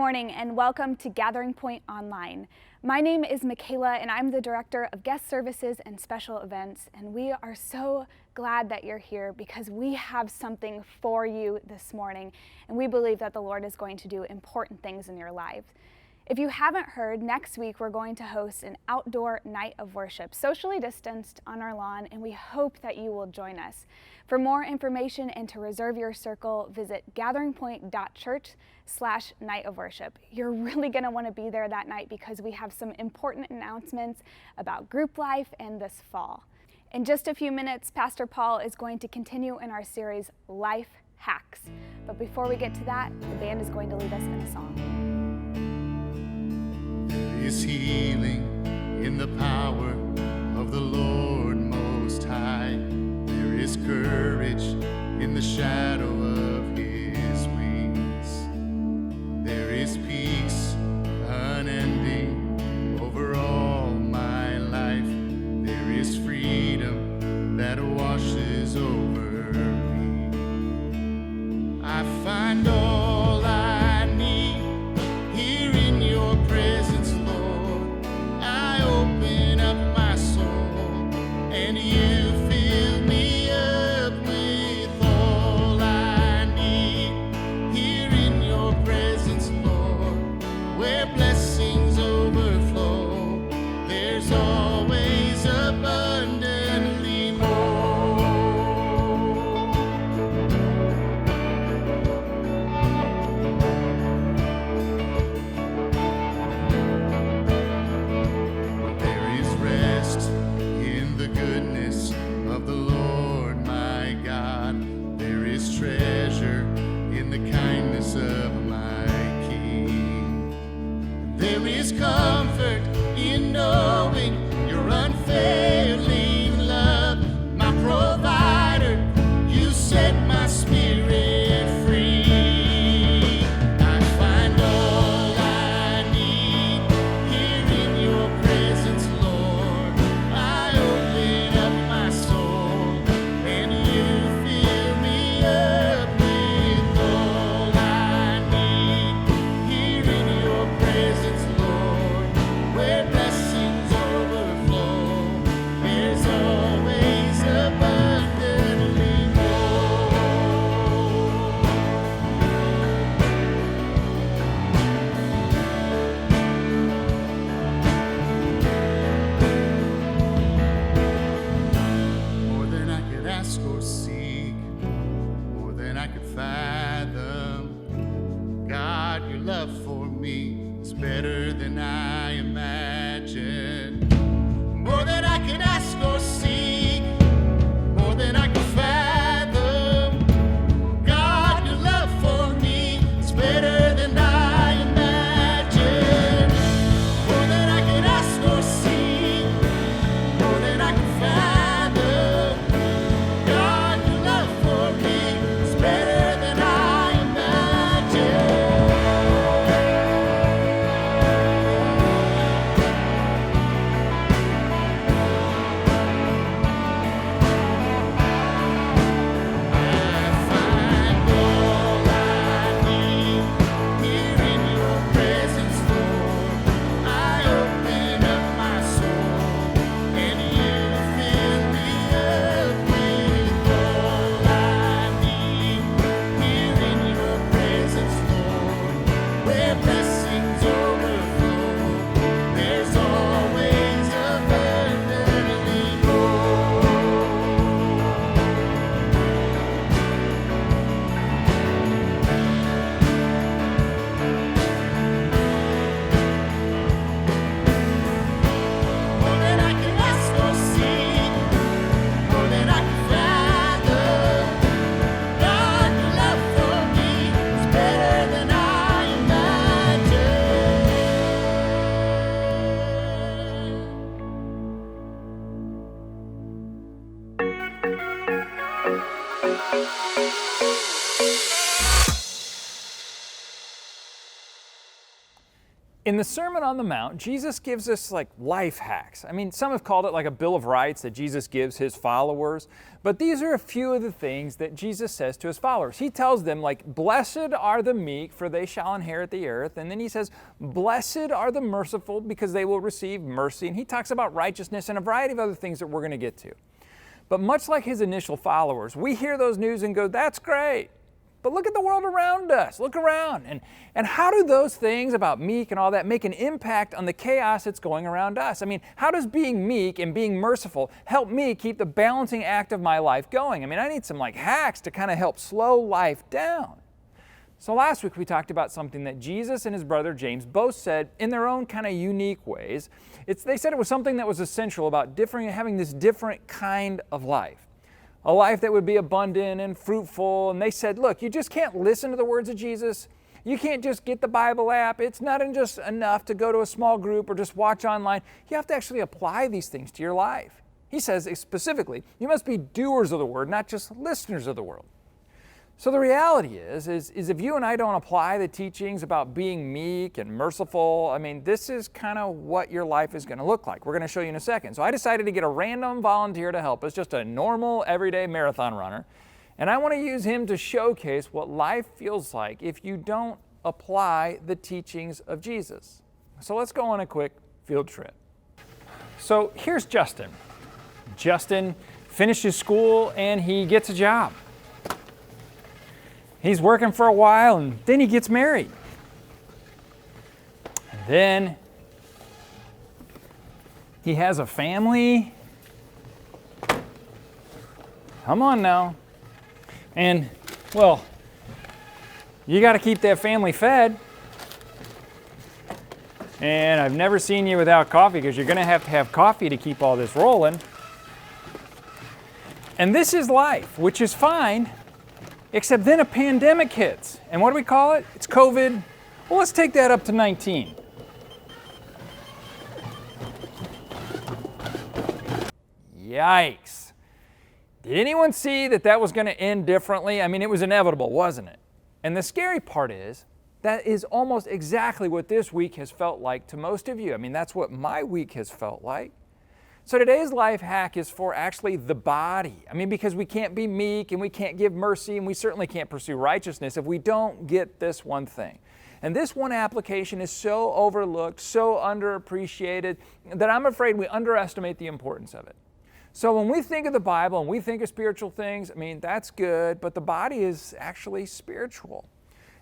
morning and welcome to Gathering Point Online. My name is Michaela and I'm the Director of Guest Services and Special Events, and we are so glad that you're here because we have something for you this morning, and we believe that the Lord is going to do important things in your life. If you haven't heard, next week we're going to host an outdoor night of worship, socially distanced on our lawn, and we hope that you will join us. For more information and to reserve your circle, visit gatheringpoint.church/night of worship. You're really going to want to be there that night because we have some important announcements about group life and this fall. In just a few minutes, Pastor Paul is going to continue in our series, Life Hacks. But before we get to that, the band is going to lead us in a song. There is healing in the power of the Lord Most High. There is courage in the shadow of His wings. There is peace unending over all my life. There is freedom that washes over me. I find all I need here in your presence, Lord. I open up my soul and you fill me up with all I need here in your presence, Lord. Where blessings overflow, there's always abundantly more. There is rest in the goodness of the Lord my God. There is treasure in the kindness of my King. There is comfort in knowing your unfailing love, my provider. You set my spirit free. I find all I need here in your presence, Lord. I open up my soul and you fill me up with all I need here in your presence, Lord. Where blessings overflow, there's always abundantly more. More than I could ask or seek, more than I could fathom. God, your love for me is better than I imagined. More than I could ask or seek, more than I could fathom. God, your love for me is better than I imagined. More than I could ask or seek, more than I could fathom. God, your love for me is better than I imagined. In the Sermon on the Mount, Jesus gives us like life hacks. I mean, some have called it like a bill of rights that Jesus gives his followers, but these are a few of the things that Jesus says to his followers. He tells them like, blessed are the meek, for they shall inherit the earth. And then he says, blessed are the merciful, because they will receive mercy. And he talks about righteousness and a variety of other things that we're going to get to. But much like his initial followers, we hear those news and go, that's great. But look at the world around us. Look around. And how do those things about meek and all that make an impact on the chaos that's going around us? I mean, how does being meek and being merciful help me keep the balancing act of my life going? I mean, I need some like hacks to kind of help slow life down. So last week we talked about something that Jesus and his brother James both said in their own kind of unique ways. They said it was something that was essential about having this different kind of life. A life that would be abundant and fruitful. And they said, look, you just can't listen to the words of Jesus. You can't just get the Bible app. It's not just enough to go to a small group or just watch online. You have to actually apply these things to your life. He says specifically, you must be doers of the word, not just listeners of the word. So the reality is if you and I don't apply the teachings about being meek and merciful, I mean, this is kind of what your life is going to look like. We're going to show you in a second. So I decided to get a random volunteer to help us, just a normal, everyday marathon runner. And I want to use him to showcase what life feels like if you don't apply the teachings of Jesus. So let's go on a quick field trip. So here's Justin. Justin finishes school and he gets a job. He's working for a while and then he gets married. And then he has a family. Come on now. And, well, you got to keep that family fed. And I've never seen you without coffee, because you're going to have coffee to keep all this rolling. And this is life, which is fine. Except then a pandemic hits. And what do we call it? It's COVID. Well, let's take that up to 19. Yikes. Did anyone see that was going to end differently? I mean, it was inevitable, wasn't it? And the scary part is, that is almost exactly what this week has felt like to most of you. I mean, that's what my week has felt like. So today's life hack is for actually the body. I mean, because we can't be meek and we can't give mercy and we certainly can't pursue righteousness if we don't get this one thing. And this one application is so overlooked, so underappreciated, that I'm afraid we underestimate the importance of it. So when we think of the Bible and we think of spiritual things, I mean, that's good, but the body is actually spiritual.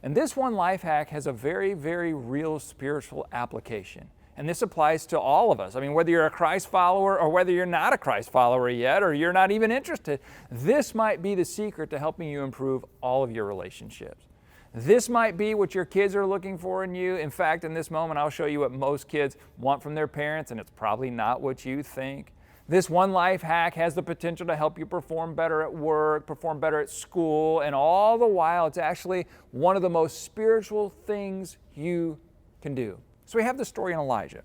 And this one life hack has a very, very real spiritual application. And this applies to all of us. I mean, whether you're a Christ follower or whether you're not a Christ follower yet, or you're not even interested, this might be the secret to helping you improve all of your relationships. This might be what your kids are looking for in you. In fact, in this moment, I'll show you what most kids want from their parents, and it's probably not what you think. This one life hack has the potential to help you perform better at work, perform better at school, and all the while, it's actually one of the most spiritual things you can do. So we have the story in Elijah.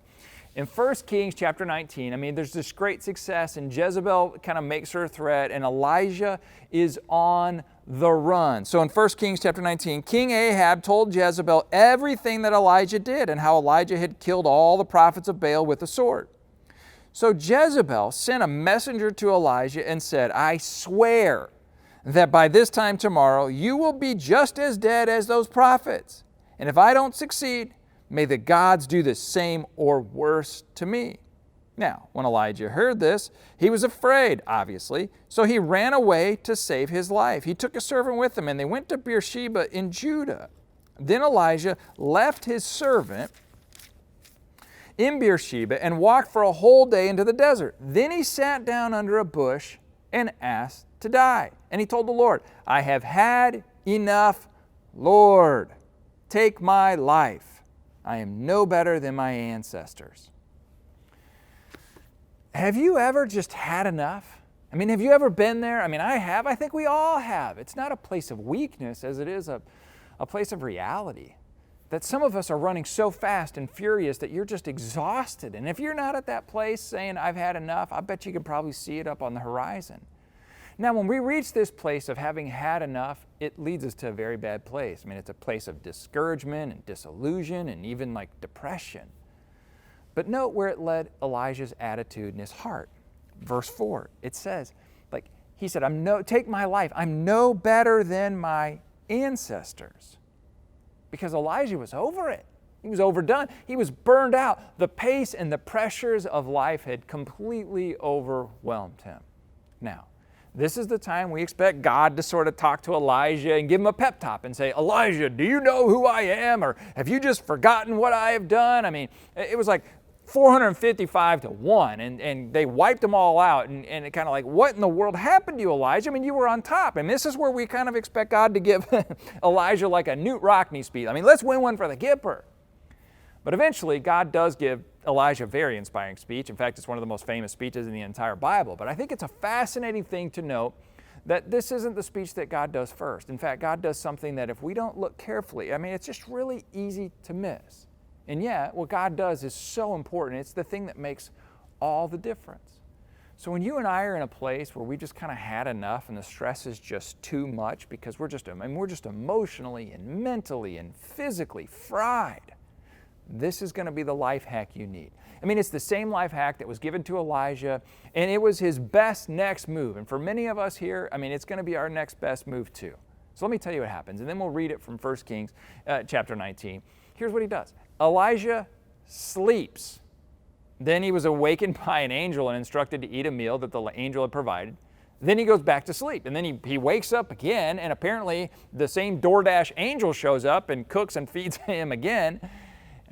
In 1 Kings chapter 19, I mean, there's this great success, and Jezebel kind of makes her threat, and Elijah is on the run. So in 1 Kings chapter 19, King Ahab told Jezebel everything that Elijah did and how Elijah had killed all the prophets of Baal with a sword. So Jezebel sent a messenger to Elijah and said, I swear that by this time tomorrow you will be just as dead as those prophets. And if I don't succeed, may the gods do the same or worse to me. Now, when Elijah heard this, he was afraid, obviously, so he ran away to save his life. He took a servant with him, and they went to Beersheba in Judah. Then Elijah left his servant in Beersheba and walked for a whole day into the desert. Then he sat down under a bush and asked to die. And he told the Lord, I have had enough. Lord, take my life. I am no better than my ancestors. Have you ever just had enough? I mean, have you ever been there? I mean, I have. I think we all have. It's not a place of weakness as it is a place of reality. That some of us are running so fast and furious that you're just exhausted. And if you're not at that place saying, I've had enough, I bet you can probably see it up on the horizon. Now, when we reach this place of having had enough, it leads us to a very bad place. I mean, it's a place of discouragement and disillusion and even like depression. But note where it led Elijah's attitude in his heart. Verse 4, it says, like, he said, take my life. I'm no better than my ancestors. Because Elijah was over it. He was overdone. He was burned out. The pace and the pressures of life had completely overwhelmed him. Now, this is the time we expect God to sort of talk to Elijah and give him a pep talk and say, Elijah, do you know who I am? Or have you just forgotten what I have done? I mean, it was like 455-1, and they wiped them all out. And it kind of like, what in the world happened to you, Elijah? I mean, you were on top. And this is where we kind of expect God to give Elijah like a Newt Rockney speech. I mean, let's win one for the Gipper. But eventually, God does give Elijah a very inspiring speech. In fact, it's one of the most famous speeches in the entire Bible. But I think it's a fascinating thing to note that this isn't the speech that God does first. In fact, God does something that if we don't look carefully, I mean, it's just really easy to miss. And yet, what God does is so important. It's the thing that makes all the difference. So when you and I are in a place where we just kind of had enough and the stress is just too much because we're just emotionally and mentally and physically fried, this is going to be the life hack you need. I mean, it's the same life hack that was given to Elijah, and it was his best next move. And for many of us here, I mean, it's going to be our next best move too. So let me tell you what happens, and then we'll read it from 1 Kings chapter 19. Here's what he does. Elijah sleeps. Then he was awakened by an angel and instructed to eat a meal that the angel had provided. Then he goes back to sleep. And then he wakes up again, and apparently the same DoorDash angel shows up and cooks and feeds him again.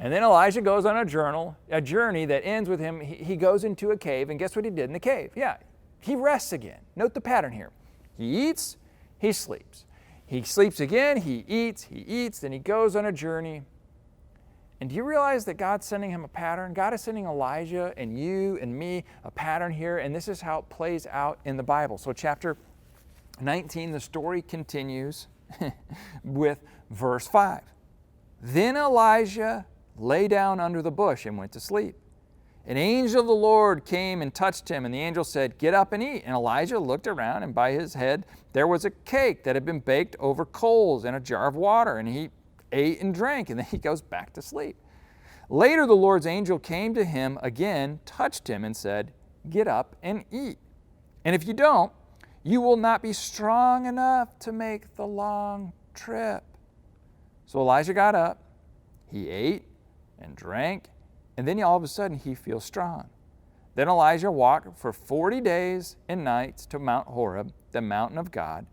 And then Elijah goes on a journey that ends with him. He goes into a cave, and guess what he did in the cave? Yeah, he rests again. Note the pattern here. He eats, he sleeps. He sleeps again, he eats, then he goes on a journey. And do you realize that God's sending him a pattern? God is sending Elijah and you and me a pattern here, and this is how it plays out in the Bible. So chapter 19, the story continues with verse 5. Then Elijah lay down under the bush and went to sleep. An angel of the Lord came and touched him, and the angel said, "Get up and eat." And Elijah looked around, and by his head there was a cake that had been baked over coals and a jar of water, and he ate and drank, and then he goes back to sleep. Later the Lord's angel came to him again, touched him, and said, "Get up and eat. And if you don't, you will not be strong enough to make the long trip." So Elijah got up, he ate and drank, and then all of a sudden he feels strong. Then Elijah walked for 40 days and nights to Mount Horeb, the mountain of God,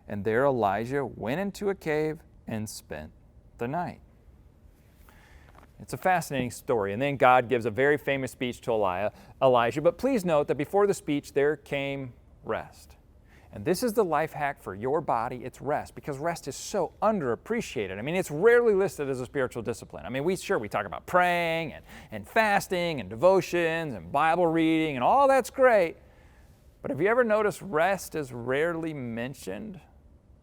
and there Elijah went into a cave and spent the night. It's a fascinating story. And then God gives a very famous speech to Elijah. But please note that before the speech there came rest. And this is the life hack for your body. It's rest, because rest is so underappreciated. I mean, it's rarely listed as a spiritual discipline. I mean, we talk about praying and fasting and devotions and Bible reading, and all that's great. But have you ever noticed rest is rarely mentioned?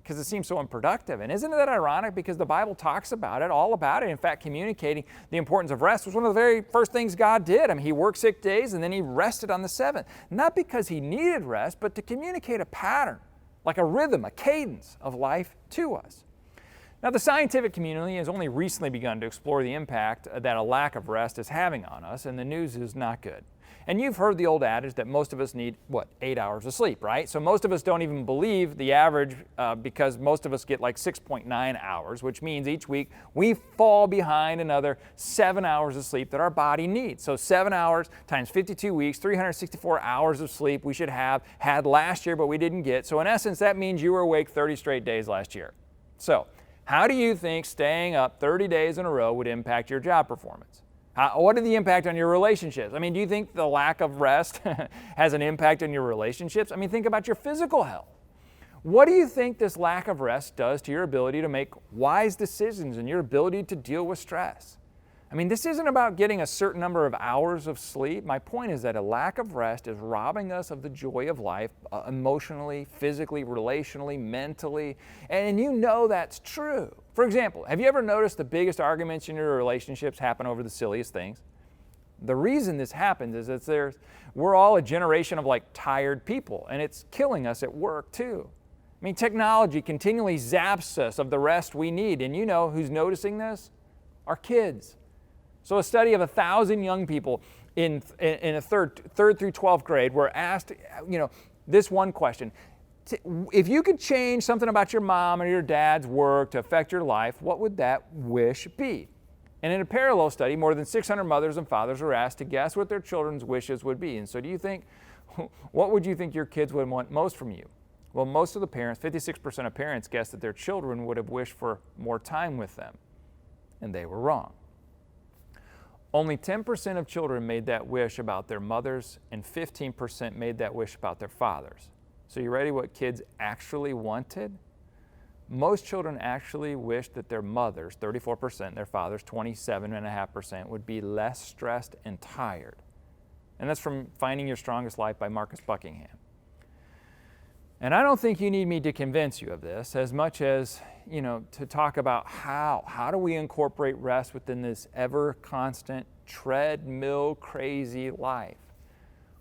Because it seems so unproductive. And isn't that ironic? Because the Bible talks about it, all about it. In fact, communicating the importance of rest was one of the very first things God did. I mean, he worked 6 days and then he rested on the seventh. Not because he needed rest, but to communicate a pattern, like a rhythm, a cadence of life to us. Now, the scientific community has only recently begun to explore the impact that a lack of rest is having on us, and the news is not good. And you've heard the old adage that most of us need, 8 hours of sleep, right? So most of us don't even believe the average because most of us get like 6.9 hours, which means each week we fall behind another 7 hours of sleep that our body needs. So 7 hours times 52 weeks, 364 hours of sleep we should have had last year, but we didn't get. So in essence, that means you were awake 30 straight days last year. So how do you think staying up 30 days in a row would impact your job performance? What is the impact on your relationships? I mean, do you think the lack of rest has an impact on your relationships? I mean, think about your physical health. What do you think this lack of rest does to your ability to make wise decisions and your ability to deal with stress? I mean, this isn't about getting a certain number of hours of sleep. My point is that a lack of rest is robbing us of the joy of life emotionally, physically, relationally, mentally, and you know that's true. For example, have you ever noticed the biggest arguments in your relationships happen over the silliest things? The reason this happens is that we're all a generation of like tired people, and it's killing us at work too. I mean, technology continually zaps us of the rest we need, and you know who's noticing this? Our kids. So a study of 1,000 young people in a third through 12th grade were asked, this one question. If you could change something about your mom or your dad's work to affect your life, what would that wish be? And in a parallel study, more than 600 mothers and fathers were asked to guess what their children's wishes would be. And so what would you think your kids would want most from you? Well, most of the parents, 56% of parents, guessed that their children would have wished for more time with them. And they were wrong. Only 10% of children made that wish about their mothers, and 15% made that wish about their fathers. So you ready what kids actually wanted? Most children actually wished that their mothers, 34%, their fathers, 27.5%, would be less stressed and tired. And that's from Finding Your Strongest Life by Marcus Buckingham. And I don't think you need me to convince you of this as much as, to talk about how do we incorporate rest within this ever constant treadmill crazy life.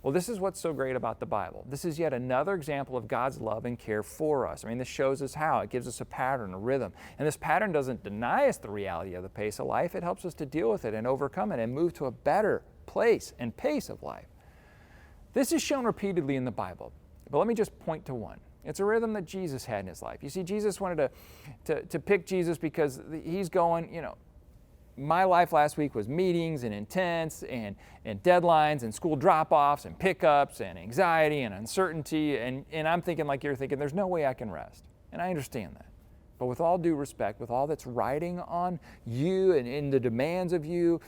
Well, this is what's so great about the Bible. This is yet another example of God's love and care for us. I mean, this shows us how. It gives us a pattern, a rhythm. And this pattern doesn't deny us the reality of the pace of life. It helps us to deal with it and overcome it and move to a better place and pace of life. This is shown repeatedly in the Bible. But let me just point to one. It's a rhythm that Jesus had in his life. You see, Jesus wanted to pick Jesus because he's going, my life last week was meetings and intense and deadlines and school drop-offs and pickups and anxiety and uncertainty. And I'm thinking like you're thinking, there's no way I can rest. And I understand that. But with all due respect, with all that's riding on you and in the demands of you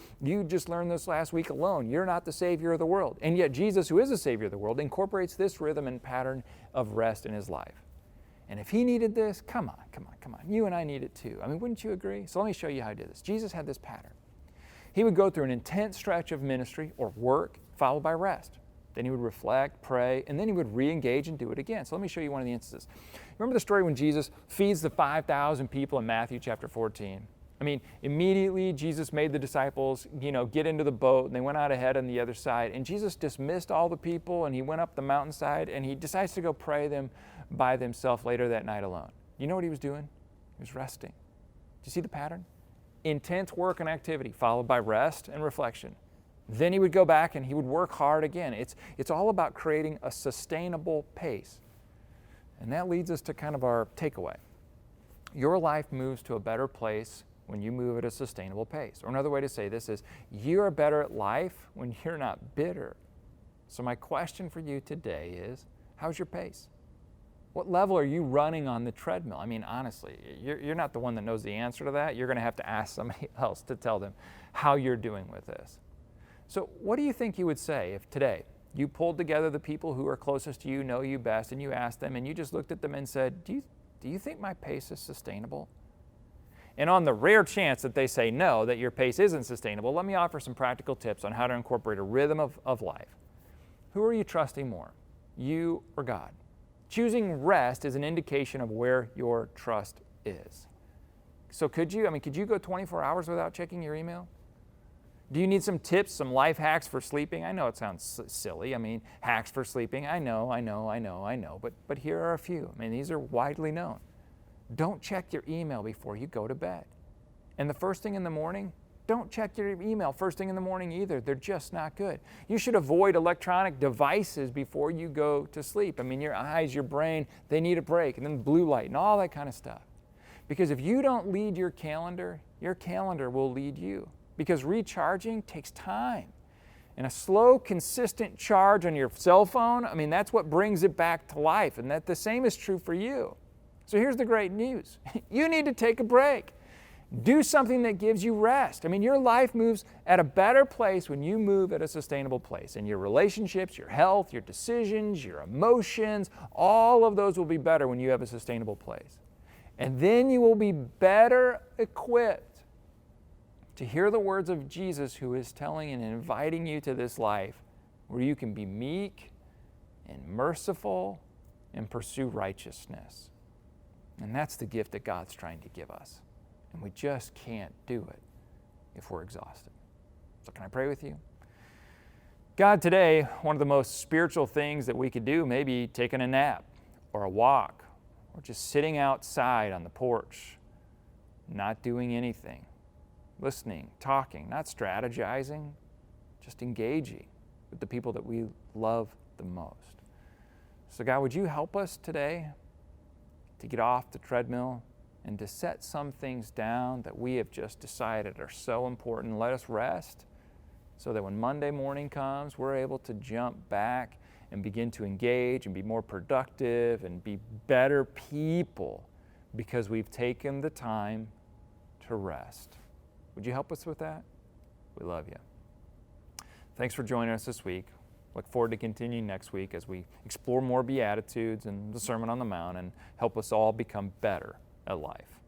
just learned this last week alone. You're not the Savior of the world. And yet Jesus, who is the Savior of the world, incorporates this rhythm and pattern of rest in his life. And if he needed this, come on. You and I need it too. I mean, wouldn't you agree? So let me show you how he did this. Jesus had this pattern. He would go through an intense stretch of ministry or work followed by rest. Then he would reflect, pray, and then he would re-engage and do it again. So let me show you one of the instances. Remember the story when Jesus feeds the 5,000 people in Matthew chapter 14? I mean, immediately Jesus made the disciples, get into the boat, and they went out ahead on the other side. And Jesus dismissed all the people, and he went up the mountainside, and he decides to go pray them by himself later that night alone. You know what he was doing? He was resting. Do you see the pattern? Intense work and activity, followed by rest and reflection. Then he would go back and he would work hard again. It's all about creating a sustainable pace. And that leads us to kind of our takeaway. Your life moves to a better place when you move at a sustainable pace. Or another way to say this is, you're better at life when you're not bitter. So my question for you today is, how's your pace? What level are you running on the treadmill? I mean, honestly, you're not the one that knows the answer to that. You're going to have to ask somebody else to tell them how you're doing with this. So what do you think you would say if today you pulled together the people who are closest to you, know you best, and you asked them and you just looked at them and said, do you think my pace is sustainable? And on the rare chance that they say no, that your pace isn't sustainable, let me offer some practical tips on how to incorporate a rhythm of life. Who are you trusting more, you or God? Choosing rest is an indication of where your trust is. So could you go 24 hours without checking your email? Do you need some tips, some life hacks for sleeping? I know it sounds silly. I mean, hacks for sleeping. I know. But here are a few. I mean, these are widely known. Don't check your email before you go to bed. And the first thing in the morning, don't check your email first thing in the morning either. They're just not good. You should avoid electronic devices before you go to sleep. I mean, your eyes, your brain, they need a break. And then blue light and all that kind of stuff. Because if you don't lead your calendar will lead you. Because recharging takes time. And a slow, consistent charge on your cell phone, I mean, that's what brings it back to life. And that the same is true for you. So here's the great news. You need to take a break. Do something that gives you rest. I mean, your life moves at a better place when you move at a sustainable place. And your relationships, your health, your decisions, your emotions, all of those will be better when you have a sustainable place. And then you will be better equipped to hear the words of Jesus, who is telling and inviting you to this life where you can be meek and merciful and pursue righteousness. And that's the gift that God's trying to give us. And we just can't do it if we're exhausted. So can I pray with you? God, today, one of the most spiritual things that we could do, maybe taking a nap or a walk or just sitting outside on the porch, not doing anything, listening, talking, not strategizing, just engaging with the people that we love the most. So God, would you help us today to get off the treadmill and to set some things down that we have just decided are so important. Let us rest so that when Monday morning comes, we're able to jump back and begin to engage and be more productive and be better people because we've taken the time to rest. Would you help us with that? We love you. Thanks for joining us this week. Look forward to continuing next week as we explore more Beatitudes and the Sermon on the Mount and help us all become better at life.